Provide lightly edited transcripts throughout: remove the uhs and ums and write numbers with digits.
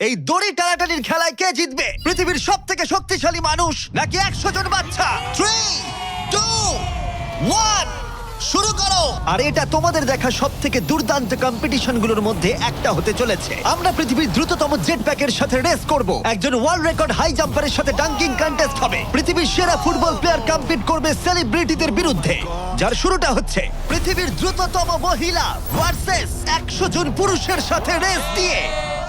এই দড়ি টানাটানির খেলায় কে জিতবে? পৃথিবীর সব থেকে শক্তিশালী মানুষ নাকি 100 জন বাচ্চা? 3, 2, 1 শুরু করো। আর এটা তোমাদের দেখা সব থেকে দুর্দান্ত কম্পিটিশনগুলোর মধ্যে একটা হতে চলেছে। আমরা পৃথিবীর দ্রুততম জেট প্যাকের সাথে রেস করব, একজন ওয়ার্ল্ড রেকর্ড হাই জাম্পারের সাথে ডাঙ্কিং কন্টেস্ট হবে, পৃথিবীর সেরা ফুটবল প্লেয়ার কম্পিট করবে সেলিব্রিটিদের বিরুদ্ধে, যার শুরুটা হচ্ছে পৃথিবীর দ্রুততম মহিলা ভার্সেস 100 জন পুরুষের সাথে রেস দিয়ে।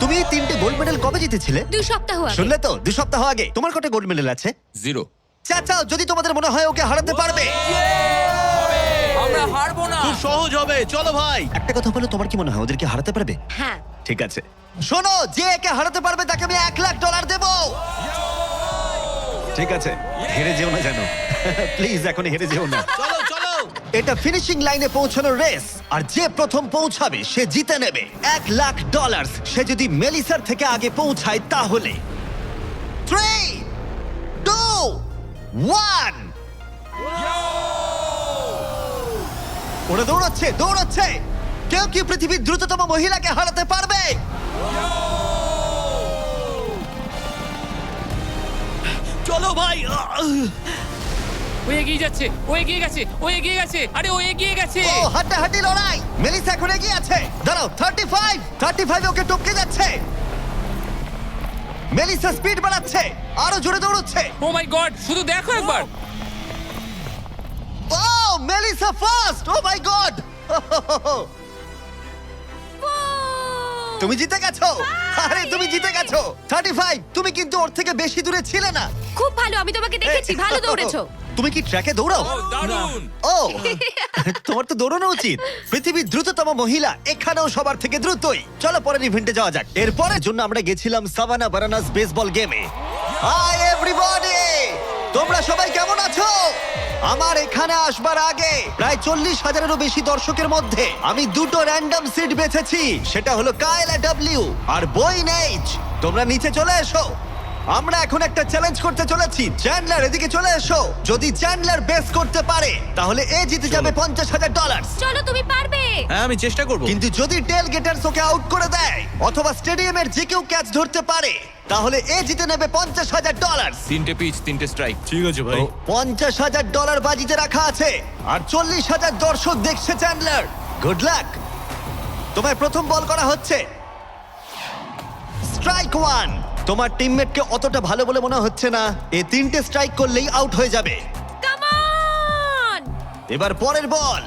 তুমি এই 3টে গোল্ড মেডেল কবে জিতেছিলে? 2 সপ্তাহ আগে। শুনলে তো, 2 সপ্তাহ আগে। তোমার কটা গোল্ড মেডেল আছে? 0। চাচাও, যদি তোমাদের মনে হয় ওকে হারাতে পারবে। আমরা হারবো না। খুব সহজ হবে, চলো ভাই। একটা কথা বলো, তোমার কি মনে হয় ওদেরকে হারাতে পারবে? হ্যাঁ। ঠিক আছে, শোনো, যে একে হারাতে পারবে তাকে আমি $1,00,000 দেব। ঠিক আছে, হেরে যেও না জানো। প্লিজ এখন হেরে যেও না। চলো চলো। এটা ফিনিশিং লাইনে পৌঁছানোর রেস, আর যে প্রথম পৌঁছাবে সে জিতে নেবে $1,00,000। সে যদি মেলিসার থেকে আগে পৌঁছায় তাহলে 3, 2, 1 ওরা দৌড়াচ্ছে দৌড়াচ্ছে। কেউ কি পৃথিবীর দ্রুততম মহিলাকে হারাতে পারবে? চলো ভাই। ও এগিয়ে যাচ্ছে, ও এগিয়ে গেছে, ও এগিয়ে গেছে, আরে ও এগিয়ে গেছে। ও হাড্ডাহাড্ডি লড়াই। মেলিসা এখন এগিয়ে আছে। দাঁড়াও, 35 ওকে টপকে যাচ্ছে। মেলিসা স্পিড বাড়াচ্ছে, আরো জোরে দৌড়চ্ছে। ও মাই গড, শুধু দেখো একবার। Oh Melissa first. ও মাই গড, তুমি জিতে গেছো। আরে তুমি জিতে গেছো। 35, তুমি কিন্তু ওর থেকে বেশি দূরে ছিলে না। খুব ভালো, আমি তোমাকে দেখেছি, ভালো দৌড়েছো। তুমি কি ট্র্যাকে দৌড়াও? ও দারুণ। ও তোমার তো দৌড়ানো উচিত। পৃথিবীর দ্রুততম মহিলা এখানেও সবার থেকে দ্রুতই। চলো পরের ইভেন্টে যাওয়া যাক। এরপরের জন্য আমরা গেছিলাম সাভানা বারানাস বেসবল গেমে। হাই এভরিবডি, তোমরা সবাই কেমন আছো? আমার এখানে আসবার আগে প্রায় 40,000-এরও বেশি দর্শকের মধ্যে আমি দুটো র্যান্ডম সিট বেছেছি। সেটা হলো কায়লা ডব্লিউ আর বয়েন এইচ। তোমরা নিচে চলে এসো। আমরা এখন একটা চ্যালেঞ্জ করতে চলেছি। চ্যান্ডলার, এদিকে চলে এসো। যদি চ্যান্ডলার বেস করতে পারে তাহলে এ জিতে যাবে $50,000। চলো, তুমি পারবে। হ্যাঁ আমি চেষ্টা করব। কিন্তু যদি টেল গেটার্স ওকে আউট করে দেয় অথবা স্টেডিয়ামের যে কেউ ক্যাচ ধরতে পারে তাহলে এ জিতে নেবে $50,000। 3টে পিচ, 3টে স্ট্রাইক। ঠিক আছে ভাই। $50,000 বাজিতে রাখা আছে আর 40,000 দর্শক দেখছে। Chandler, good luck. তোমায় প্রথম বল করা হচ্ছে। স্ট্রাইক 1। তোমার টিমমেটকে অতটা ভালো বলে মনে হচ্ছে না। এ 3টে স্ট্রাইক করলেই আউট হয়ে যাবে। Come on! এবার পরের বল।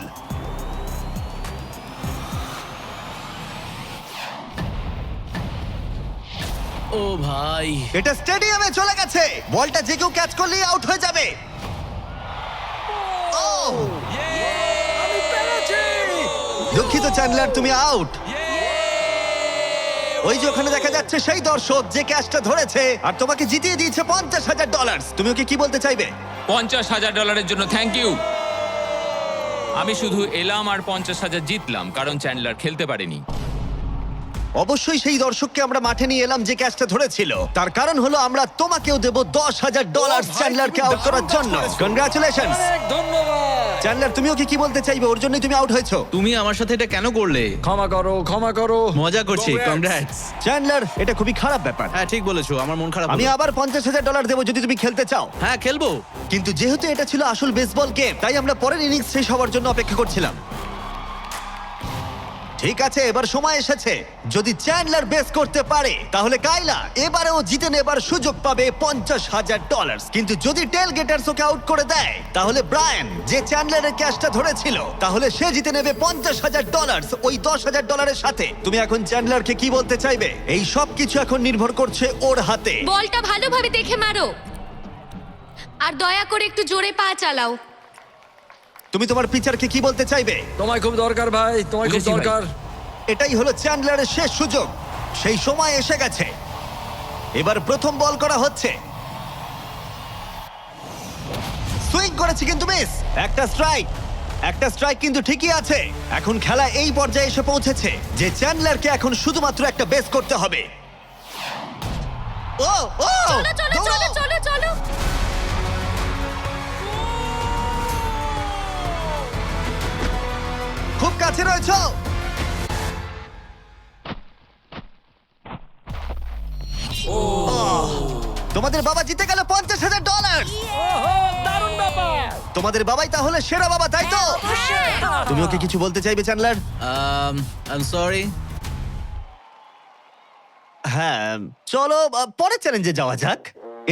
ও ভাই। এটা স্টেডিয়ামে চলে গেছে। বলটা যে কেউ ক্যাচ করলেই আউট হয়ে যাবে। ও আমি পেরেছি। দুঃখিত চ্যান্ডলার, তুমি আউট। ওই যে ওখানে দেখা যাচ্ছে সেই দর্শক যে ক্যাচটা ধরেছে আর তোমাকে জিতিয়ে দিয়েছে $50,000। তুমি ওকে কি বলতে চাইবে? $50,000 জন্য থ্যাংক ইউ। আমি শুধু এলাম আর 50,000 জিতলাম কারণ চ্যান্ডলার খেলতে পারেনি। অবশ্যই সেই দর্শককে আমরা মাঠে নিয়ে এলাম যে ক্যাচটা ধরেছিল। তার কারণ হলো আমরা তোমাকেও দেব $10,000 চ্যান্ডলারকে আউট করার জন্য। কনগ্রাচুলেশনস ধন্যবাদ। চ্যান্ডলার, তুমি ওকে কি বলতে চাইবে? ওর জন্যই তুমি আউট হয়েছো। তুমি আমার সাথে এটা কেন করলে? ক্ষমা করো, ক্ষমা করো। মজা করছি। কংগ্রাটস। চ্যান্ডলার, এটা খুবই খারাপ ব্যাপার। হ্যাঁ ঠিক বলেছো, আমার মন খারাপ আমি হলো। আবার $50,000 দেবো যদি তুমি খেলতে চাও। হ্যাঁ খেলবো। কিন্তু যেহেতু এটা ছিল আসল বেসবল গেম তাই আমরা পরের ইনিংস শেষ হওয়ার জন্য অপেক্ষা করছিলাম। ঠিক আছে, এবার সময় এসেছে। যদি চ্যান্ডলার বেস করতে পারে তাহলে কাইলা এবারেও জিতে নেবার সুযোগ পাবে $50,000। কিন্তু যদি টেল গেটার্স ওকে আউট করে দেয় তাহলে ব্রায়ান, যে চ্যান্ডলারের ক্যাচটা ধরেছিল, তাহলে সে জিতে নেবে $50,000 ওই $10,000-এর সাথে। তুমি এখন চ্যান্ডলারকে কি বলতে চাইবে? এই সব কিছু এখন নির্ভর করছে ওর হাতে। বলটা ভালোভাবে দেখে মারো আর দয়া করে একটু জোরে পা চালাও। তুমি তোমার পিচারকে কি বলতে চাইবে? তোমায় খুব দরকার ভাই, তোমায় খুব বুঝেছি ভাই। দরকার। এটাই হলো চ্যান্ডলারের শেষ সুযোগ। সেই সময় এসে গেছে। এবার প্রথম বল করা হচ্ছে। সুইং করেছে কিন্তু মিস। একটা স্ট্রাইক কিন্তু ঠিকই আছে। এখন খেলা এই পর্যায়ে এসে পৌঁছেছে যে চ্যান্ডলারকে এখন শুধুমাত্র একটা বেস করতে হবে। ও ও চলো চলো চলো চলো চলো। খুব কাছে রয়েছো। তোমাদের বাবা জিতে গেল $50,000। দারুণ ব্যাপার। তোমাদের বাবাই তাহলে সেরা বাবা, তাই তো? তুমি ওকে কিছু বলতে চাইবে চ্যান্ডলার? I am sorry. হ্যাঁ, চলো পরের চ্যালেঞ্জে যাওয়া যাক।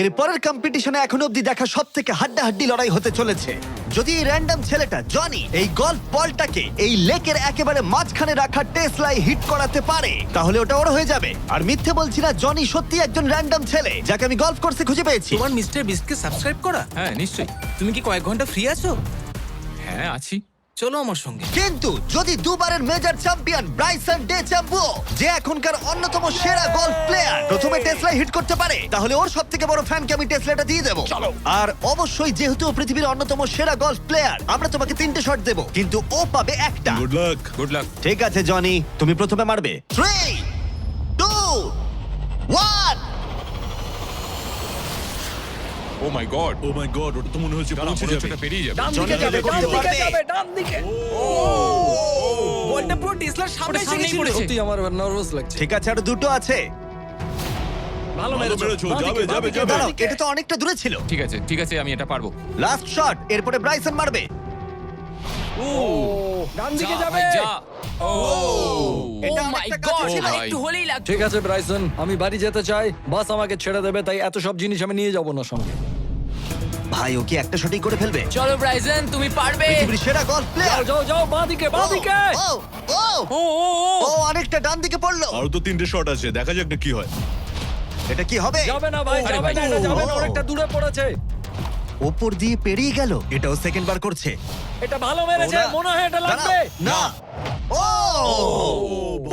এর পরের কম্পিটিশনে এখনো অব্দি দেখা সব থেকে হাড্ডাহাড্ডি লড়াই হতে চলেছে। যদি এই র্যান্ডম ছেলেটা জনি এই গল্ফ বলটাকে এই লেকের একেবারে মাঝখানে রাখা টেসলায় হিট করাতে পারে, তাহলে ওটা ওর হয়ে যাবে। আর মিথ্যে বলছি না, জনি সত্যি একজন র্যান্ডম ছেলে যাকে আমি গল্ফ কোর্সে খুঁজে পেয়েছি। তোমার মিস্টার বিস্টকে সাবস্ক্রাইব করা? হ্যাঁ নিশ্চয়ই। তুমি কি কয়েক ঘন্টা ফ্রি আছো? হ্যাঁ আছি। চলো আমার সঙ্গে। কিন্তু যদি দুবারের major champion Bryson DeChambeau, যে এখনকার অন্যতম সেরা গলফ প্লেয়ার, প্রথমে টেসলা হিট করতে পারে, তাহলে ওর সব থেকে বড় ফ্যানকে আমি টেসলাটা দিয়ে দেবো। আর অবশ্যই যেহেতু ও পৃথিবীর অন্যতম সেরা গলফ প্লেয়ার, আমরা তোমাকে 3টে শট দেবো, কিন্তু ও পাবে একটা। Good luck. Good luck. ঠিক আছে জনি, তুমি প্রথমে মারবে। 3, 2, 1। ও মাই গড। ও মাই গড, ওটা তো মনে হচ্ছে পৌঁছে যাবে। এটা পেরিয়ে যাবে। ডান দিকে যাবে, ডান দিকে যাবে, ডান দিকে। বলটা পুরো টেসলার সামনে ওটা এসে সামনেই গেছিল। পড়েছে। সত্যি আমার নার্ভাস লাগছে। ঠিক আছে, আরো দুটো আছে। ভালো ভালো মেরেছো। মেরেছো, বাঁ যাবে, দিকে, বাঁ যাবে, দিকে, যাবে। বাঁ দাঁড়াও, দিকে। এটা তো অনেকটা দূরে ছিল। ঠিক আছে আমি এটা পারবো। লাস্ট শট, এরপরে ব্রাইসন মারবে। ডান দিকে যা যাবে। ভাই, যা। ও এটা Oh my অনেকটা God, কাছে ছিল। ভাই। একটু হলেই লাগতো। ঠিক আছে ব্রাইসন, আমি বাড়ি যেতে চাই। বাস আমাকে ছেড়ে দেবে, তাই এত সব জিনিস আমি নিয়ে যাবো না সঙ্গে। ভাই, ও কি একটা শটই করে ফেলবে? চলো ব্রাইসন, তুমি পারবে। পৃথিবীর সেরা গলফ যাও প্লেয়ার। যাও যাও, বাঁ দিকে, বাঁ দিকে। ও ও ও ও ও ও অনেকটা ডান দিকে পড়লো। আরো তো 3টে শট আছে, দেখা যাক না কি হয়। এটা কি হবে? যাবে না ভাই, আরে যাবে ভাই। না, এটা যাবে না, ও। অনেকটা দূরে পড়েছে। ওপর দিয়ে পেরিয়ে গেল। এটাও সেকেন্ড বার করছে। এটা ভালো মেরেছে, ও না। মনে হয় এটা লাগবে। দাঁড়াও, না। ও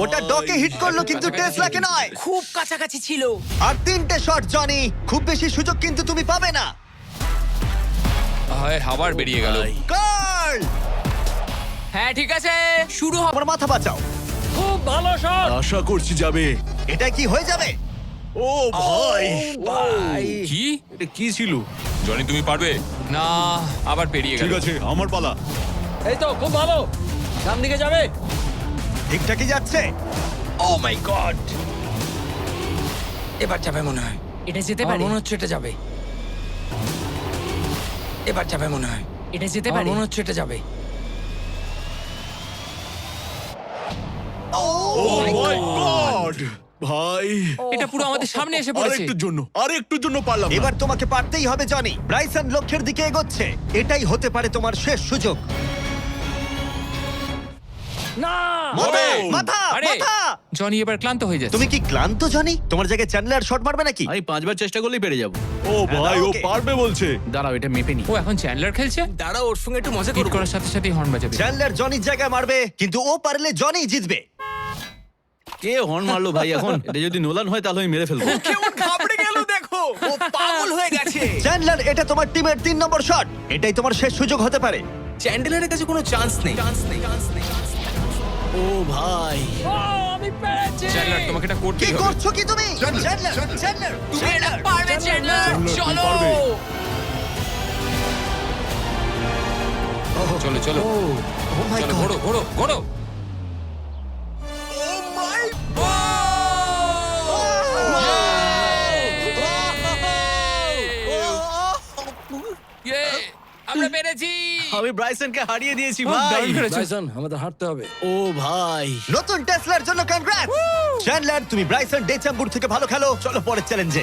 ওটা ডকে হিট করলো, কিন্তু টেসলাকে নয়। খুব কাছাকাছি ছিল। আর 3টে শট জনি, খুব বেশি সুযোগ কিন্তু তুমি পাবে না। হায়, আবার বেরিয়ে গেল। কার্ল, হ্যাঁ ঠিক আছে, শুরু হবে। আমার মাথা বাঁচাও। খুব ভালো শট। আশা করছি যাবে। এটা কি হয়ে যাবে? ও ভাই, কি? এটা কি ছিল? জনি তুমি পারবে না, আবার পেরিয়ে গেল। ঠিক আছে, আমার পালা। এই তো খুব ভালো, ডান দিকে যাবে। ঠিকঠাকই যাচ্ছে। ও মাই গড, এবার যাবে মনে হয়। এটা যেতে পারে, মনে হচ্ছে এটা যাবে। এবার যাবে মনে হয়। এটা যেতে পারে, মনে হচ্ছে এটা যাবে। ও মাই গড, ভাই, এটা পুরো আমাদের সামনে এসে পড়েছে। আরেকটুর জন্য পারলাম না। এবার তোমাকে পারতেই হবে জনি। ব্রাইসন লক্ষ্যের দিকে এগোচ্ছে। এটাই হতে পারে তোমার শেষ সুযোগ। না, মাথা, ও! মাথা, আরে মাথা। জনি এবার ক্লান্ত হয়ে যাচ্ছে। তুমি কি ক্লান্ত জনি? তোমার জায়গায় চ্যান্ডলার শট মারবে নাকি? আমি 5বার চেষ্টা করলেই পেরে যাব। ও ভাই, ও ওকে। পারবে বলছে। দাঁড়াও, এটা মেপে নি। ও এখন চ্যান্ডলার খেলছে। দাঁড়া, ওর সঙ্গে একটু মজা হিট করব। করার সাথে সাথে হর্ন বাজাবে। চ্যান্ডলার জনির জায়গায় মারবে, কিন্তু ও পারলে জনি জিতবে। কে হর্ন মারলো ভাই এখন? এটা যদি নোলান হয় তাহলে আমি মেরে ফেলবো। কেমন ঘাবড়ে গেল দেখো, ও পাগল হয়ে গেছে। চ্যান্ডলার, এটা তোমার টিমের 3 নম্বর শট। এটাই তোমার শেষ সুযোগ হতে পারে। চ্যান্ডেলারের কাছে কোনো চান্স নেই। ও ভাই, ও, আমি পেরেছি। চ্যান্ডলার তোমাকে এটা কি করতেই হবে। করছো কি তুমি? চ্যান্ডলার, চ্যান্ডলার, তুমি এটা পারবে চ্যান্ডেলার, চলো। চলো চলো ও মাই চলো, গড। ঘোড়ো ঘোড়ো ঘোড়ো। ইয়ে, আমরা পেরেছি। আমি ব্রাইসনকে হারিয়ে দিয়েছি খুব ভাই। দারুণ করেছো। ব্রাইসন, আমাদের হাঁটতে হবে। ও ভাই, নতুন টেসলার জন্য কনগ্রাটস। চ্যান্ডলার, তুমি ব্রাইসন ডে চ্যাম্পুর থেকে ভালো খেলো। চলো পরের চ্যালেঞ্জে।